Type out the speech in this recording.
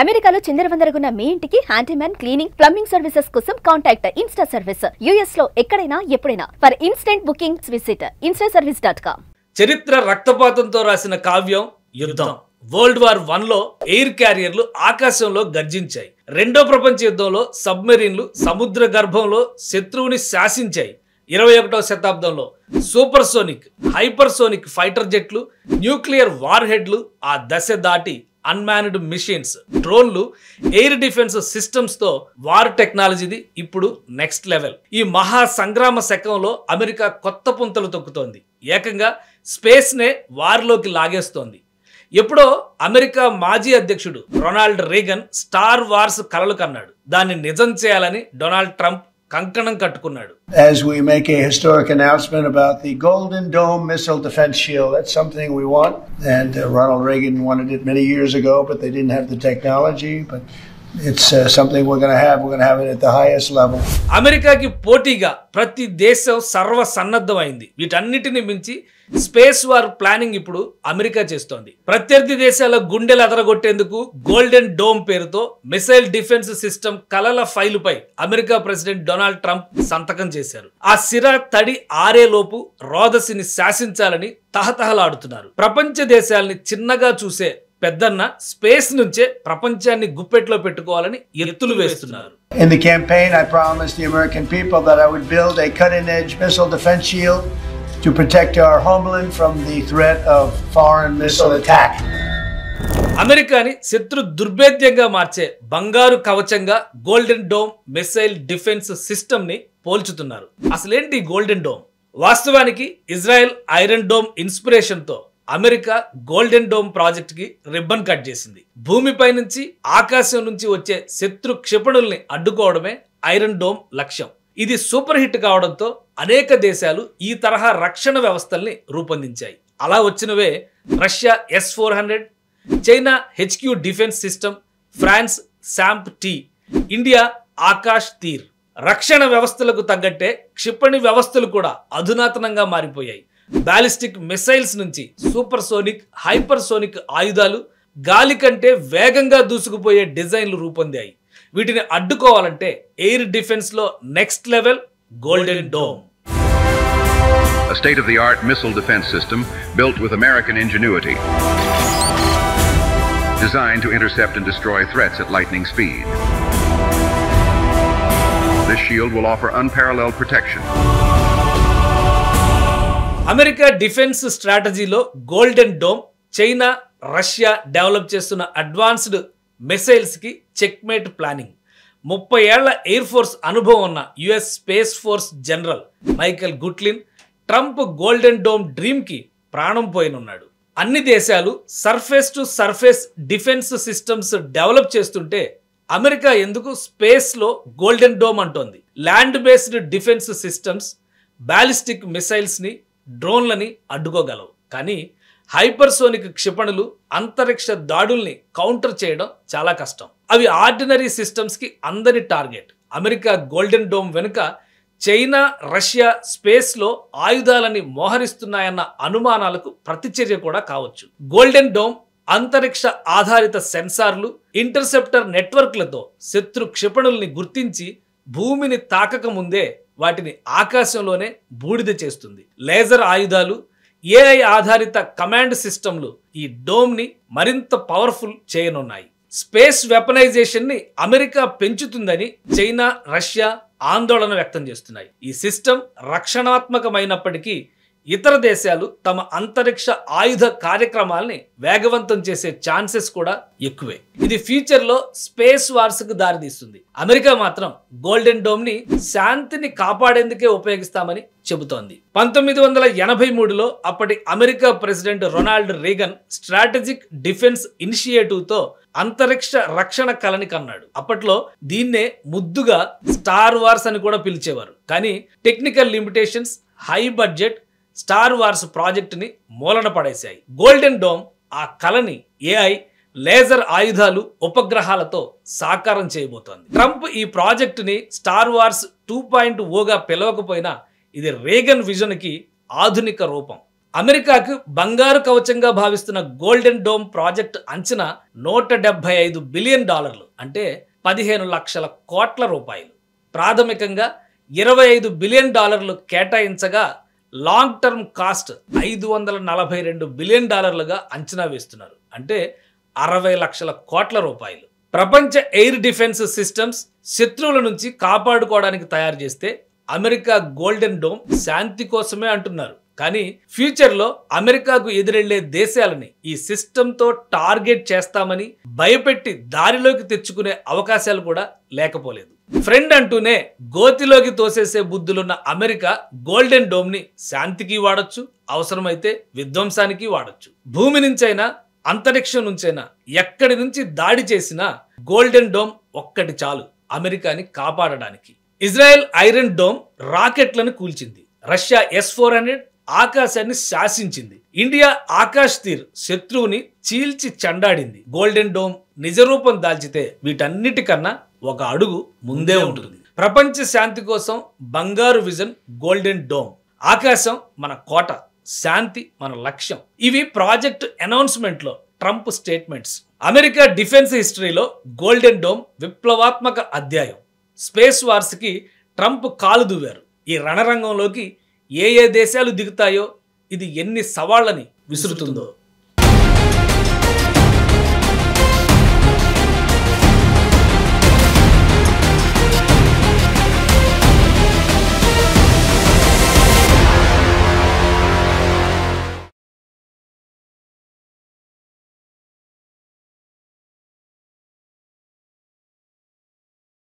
అమెరికాలో చిందరవందరగున్న మీ ఇంటికి handyman cleaning plumbing services కోసం కాంటాక్ట్ ఇన్స్టా సర్వీస్. యుఎస్ లో ఎక్కడైనా ఎప్పుడైనా for instant booking visit instaservice.com. చరిత్ర రక్తపాతంతో రాసిన కావ్యం యుద్ధం. వరల్డ్ వార్ 1 లో ఎయిర్ క్యారియర్లు ఆకాశంలో గర్జించాయి. రెండో ప్రపంచ యుద్ధంలో సబ్మెరీన్లు సముద్ర గర్భంలో శత్రువుని శాసించాయి. 21వ శతాబ్దంలో సూపర్సోనిక్ హైపర్సోనిక్ ఫైటర్ జెట్లు న్యూక్లియర్ వార్ హెడ్లు ఆ దశ దాటి అన్మాన్డ్ మిషన్స్ డ్రోన్లు ఎయిర్ డిఫెన్స్ సిస్టమ్స్ తో వార్ టెక్నాలజీది ఇప్పుడు నెక్స్ట్ లెవెల్. ఈ మహా సంగ్రామ శకంలో అమెరికా కొత్త పుంతలు తొక్కుతోంది. ఏకంగా స్పేస్ నే వార్లోకి లాగేస్తోంది. ఎప్పుడో అమెరికా మాజీ అధ్యక్షుడు రొనాల్డ్ రీగన్ స్టార్ వార్స్ కలలు కన్నాడు. దాన్ని నిజం చేయాలని డొనాల్డ్ ట్రంప్ కంకణం కట్టుకున్నాడు. As we make a historic announcement about the Golden Dome missile defense shield, that's something we want. And Ronald Reagan wanted it many years ago, but they didn't have the technology. But it's something we're going to have. We're going to have it at the highest level. అమెరికాకి పోటీగా ప్రతి దేశం సర్వ సన్నద్ధమైంది. వీటన్నిటిని మించి space war planning ఇప్పుడు America చేస్తోంది. ప్రత్యర్థి దేశాల గుండెలు అదరగొట్టేందుకు గోల్డెన్ డోమ్ పేరుతో మిసైల్ డిఫెన్స్ సిస్టమ్ కలల ఫైలుపై అమెరికా ప్రెసిడెంట్ డొనాల్డ్ ట్రంప్ సంతకం చేశారు. ఆ సిరా తడి ఆరేలోపు రోదసిని శాసించాలని తహతహలాడుతున్నారు. ప్రపంచ దేశాలని చిన్నగా చూసే పెద్దన్న స్పేస్ నుంచే ప్రపంచాన్ని గుప్పెట్లో పెట్టుకోవాలని ఎత్తులు వేస్తున్నారు. In the campaign, I promised the American people that I would build a cutting-edge missile defense shield to protect our homeland from the threat of foreign missile attack. అమెరికాని శత్రు దుర్భేద్యంగా మార్చే బంగారు కవచంగా golden dome missile defence system ని పోల్చుతున్నారు. అసలేంటి golden dome? వాస్తవానికి Israel iron dome inspiration తో అమెరికా గోల్డెన్ డోమ్ ప్రాజెక్ట్ కి రిబ్బన్ కట్ చేసింది. భూమిపై నుంచి ఆకాశం నుంచి వచ్చే శత్రు క్షిపణుల్ని అడ్డుకోవడమే ఐరన్ డోమ్ లక్ష్యం. ఇది సూపర్ హిట్ కావడంతో అనేక దేశాలు ఈ తరహా రక్షణ వ్యవస్థల్ని రూపొందించాయి. అలా వచ్చినవే Russia S-400, China HQ defence system, France SAMP-T, India Akash Teer. రక్షణ వ్యవస్థలకు తగ్గట్టే క్షిపణి వ్యవస్థలు కూడా అధునాతనంగా మారిపోయాయి. బాలిస్టిక్ మిసైల్స్ నుంచి సూపర్ సోనిక్ హైపర్ సోనిక్ ఆయుధాలు, గాలి కంటే వేగంగా దూసుకుపోయే డిజైన్లు రూపొందాయి. వీటిని అడ్డుకోవాలంటే ఎయిర్ డిఫెన్స్ లో next level golden dome. A state-of-the-art missile defense system built with American ingenuity, designed to intercept and destroy threats at lightning speed. This shield will offer unparalleled protection. America defence స్ట్రాటజీలో golden dome China, Russia develop చేస్తున్న advanced missiles కి checkmate planning. 30 ఏళ్ల air force అనుభవం ఉన్న US space force general Michael Guetlein Trump golden dome dream కి ప్రాణం పోయినున్నాడు. అన్ని దేశాలు surface to surface defence systems develop చేస్తుంటే అమెరికా ఎందుకు స్పేస్ లో గోల్డెన్ డోమ్ అంటోంది? Land based defence systems ballistic missiles ని, డ్రోన్లని అడ్డుకోగలవు. కానీ హైపర్సోనిక్ క్షిపణులు అంతరిక్ష దాడుల్ని కౌంటర్ చేయడం చాలా కష్టం. అవి ఆర్డినరీ సిస్టమ్స్ కి అందని టార్గెట్. అమెరికా గోల్డెన్ డోమ్ వెనుక చైనా, రష్యా స్పేస్ లో ఆయుధాలని మోహరిస్తున్నాయన్న అనుమానాలకు ప్రతిచర్య కూడా కావచ్చు. గోల్డెన్ డోమ్ అంతరిక్ష ఆధారిత సెన్సార్లు, ఇంటర్సెప్టర్ నెట్వర్క్లతో శత్రు క్షిపణుల్ని గుర్తించి భూమిని తాకక ముందే వాటిని ఆకాశంలోనే బూడిద చేస్తుంది. లేజర్ ఆయుధాలు, AI ఆధారిత కమాండ్ సిస్టంలు ఈ డోమ్ ని మరింత పవర్ఫుల్ చేయనున్నాయి. స్పేస్ వెపనైజేషన్ ని అమెరికా పెంచుతుందని చైనా, రష్యా ఆందోళన వ్యక్తం చేస్తున్నాయి. ఈ సిస్టమ్ రక్షణాత్మకమైనప్పటికీ ఇతర దేశాలు తమ అంతరిక్ష ఆయుధ కార్యక్రమాల్ని వేగవంతం చేసే ఛాన్సెస్ కూడా ఎక్కువే. ఇది ఫ్యూచర్ లో స్పేస్ వార్స్ కు దారితీస్తుంది. అమెరికా మాత్రం గోల్డెన్ డోమ్ ని శాంతిని కాపాడేందుకే ఉపయోగిస్తామని చెబుతోంది. 1983లో అప్పటి America president Ronald Reagan strategic defence initiative తో అంతరిక్ష రక్షణ కలని కన్నాడు. అప్పట్లో దీన్నే ముద్దుగా స్టార్ వార్స్ అని కూడా పిలిచేవారు. కానీ technical limitations, high budget star wars ప్రాజెక్టుని మూలన పడేశాయి. గోల్డెన్ డోమ్ ఆ కలని AI, లేజర్ ఆయుధాలు, ఉపగ్రహాలతో సాకారం చేయబోతోంది. ట్రంప్ ఈ ప్రాజెక్టుని స్టార్ వార్స్ 2.0గా పిలవకపోయినా ఇది రీగన్ విజన్ కి ఆధునిక రూపం. అమెరికాకు బంగారు కవచంగా భావిస్తున్న గోల్డెన్ డోమ్ ప్రాజెక్ట్ అంచనా $175 బిలియన్, అంటే 15 లక్షల కోట్ల రూపాయలు. ప్రాథమికంగా $25 బిలియన్ కేటాయించగా లాంగ్ టర్మ్ కాస్ట్ $542 బిలియన్ అంచనా వేస్తున్నారు, అంటే 60 లక్షల కోట్ల రూపాయలు. ప్రపంచ ఎయిర్ డిఫెన్స్ సిస్టమ్స్ శత్రువుల నుంచి కాపాడుకోవడానికి తయారు చేస్తే అమెరికా గోల్డెన్ డోమ్ శాంతి కోసమే అంటున్నారు. కానీ ఫ్యూచర్లో అమెరికాకు ఎదురెళ్లే దేశాలని ఈ సిస్టంతో టార్గెట్ చేస్తామని భయపెట్టి దారిలోకి తెచ్చుకునే అవకాశాలు కూడా లేకపోలేదు. ఫ్రెండ్ అంటూనే గోతిలోకి తోసేసే బుద్ధులున్న అమెరికా గోల్డెన్ డోమ్ ని శాంతికి వాడొచ్చు, అవసరమైతే విధ్వంసానికి వాడొచ్చు. భూమి నుంచైనా అంతరిక్షం నుంచైనా ఎక్కడి నుంచి దాడి చేసినా గోల్డెన్ డోమ్ ఒక్కటి చాలు అమెరికాని కాపాడడానికి. ఇజ్రాయెల్ ఐరన్ డోమ్ రాకెట్లను కూల్చింది. రష్యా S-400 ఆకాశాన్ని శాసించింది. ఇండియా ఆకాశ్ తీర్ శత్రువుని చీల్చి చండాడింది. గోల్డెన్ డోమ్ నిజరూపం దాల్చితే వీటన్నిటికన్నా ఒక అడుగు ముందే ఉంటుంది. ప్రపంచ శాంతి కోసం బంగారు విజన్ గోల్డెన్ డోమ్. ఆకాశం మన కోట, శాంతి మన లక్ష్యం. ఇవి ప్రాజెక్ట్ అనౌన్స్మెంట్ లో ట్రంప్ స్టేట్మెంట్స్. అమెరికా డిఫెన్స్ హిస్టరీలో గోల్డెన్ డోమ్ విప్లవాత్మక అధ్యాయం. స్పేస్ వార్స్ కి ట్రంప్ కాలు దువ్వారు. ఈ రణరంగంలోకి ఏ దేశాలు దిగుతాయో, ఇది ఎన్ని సవాళ్లని విసురుతుందో.